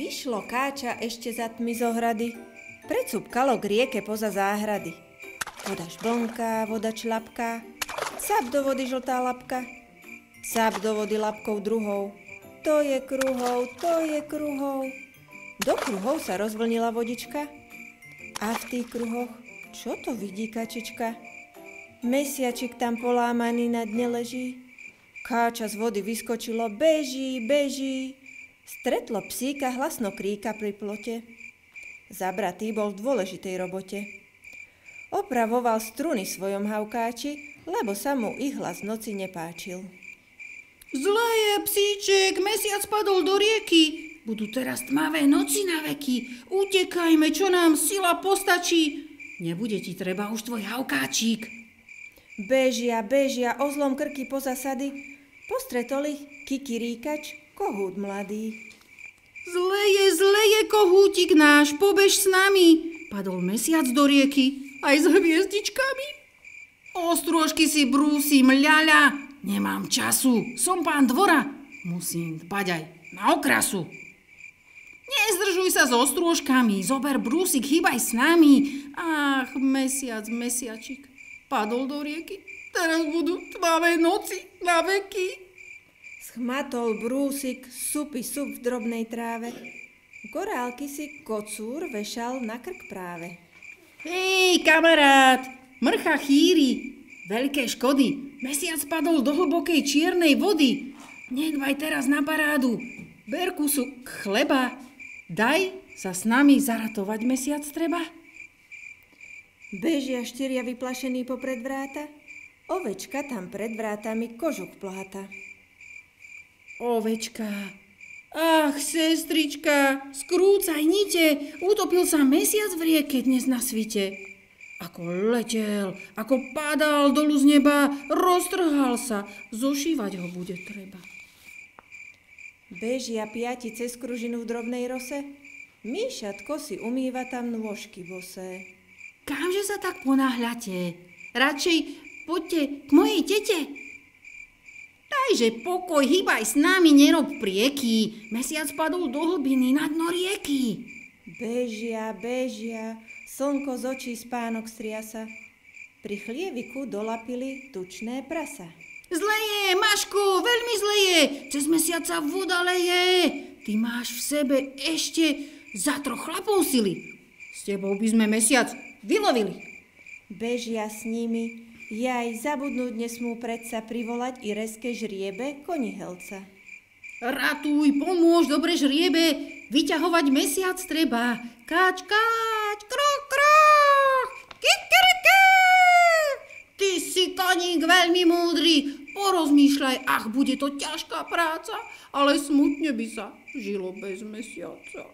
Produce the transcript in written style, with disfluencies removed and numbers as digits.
Vyšlo káča ešte za tmy z ohrady, precúpkalo k rieke poza záhrady. Voda žblnká, voda čľapká, cap do vody žltá labka, cap do vody labkou druhou. To je kruhov, to je kruhov. Do kruhov sa rozvlnila vodička. A v tých kruhoch, čo to vidí kačička? Mesiačik tam polámaný na dne leží. Káča z vody vyskočilo, beží, beží. Stretlo psíka, hlasno kríka pri plote. Zabratý bol v dôležitej robote. Opravoval struny svojom haukáči, lebo sa mu ich hlas v noci nepáčil. Zlé je, psíček, mesiac padol do rieky. Budú teraz tmavé noci na veky. Utekajme, čo nám sila postačí. Nebude ti treba už tvoj haukáčik. Bežia, bežia, ozlom krky poza sady. Postretol ich kikiríkač, kohút mladý. Zlé je, kohútik náš, pobež s nami. Padol mesiac do rieky, aj s hviezdičkami. Ostrôžky si brúsim, ľaľa. Nemám času, som pán dvora. Musím dbať aj na okrasu. Nezdržuj sa s ostrôžkami, zober brúsik, hýbaj s nami. Ach, mesiac, mesiačik, padol do rieky. Teraz budú tmavé noci na veky. Schmatol brúsik, supy sup v drobnej tráve. Korálky si kocúr vešal na krk práve. Hej, kamarát, mrcha chýri, veľké škody. Mesiac padol do hlbokej čiernej vody. Nedbaj teraz na parádu, ber kúsok chleba. Daj sa s nami zaratovať, mesiac treba. Bežia štyria vyplašení popred vráta. Ovečka tam pred vrátami kožuk plháta. Ovečka, ach, sestrička, skrúcaj nite, utopil sa mesiac v rieke dnes na svite. Ako letel, ako padal dolu z neba, roztrhal sa, zošívať ho bude treba. Bežia piati cez kružinu v drobnej rose, myšatko si umýva tam nôžky bosé. Kamže sa tak ponáhľate? Radšej poďte k mojej tete. Dajže pokoj, hýbaj s nami, nerob prieky. Mesiac padol do hlbiny na dno rieky. Bežia, bežia, slnko z očí spánok striasa. Pri chlieviku dolapili tučné prasa. Zle je, Maško, veľmi zle je. Cez mesiaca voda leje. Ty máš v sebe ešte za 3 chlapov sily. S tebou by sme mesiac vylovili. Bežia s nimi. Jaj, zabudnúť nesmú predsa privolať i reské žriebe konihelca. Ratuj, pomôž, dobre žriebe, vyťahovať mesiac treba. Káč, káč, krok, krok, kikerike. Ty si koník veľmi múdry, porozmýšľaj, ach, bude to ťažká práca, ale smutne by sa žilo bez mesiaca.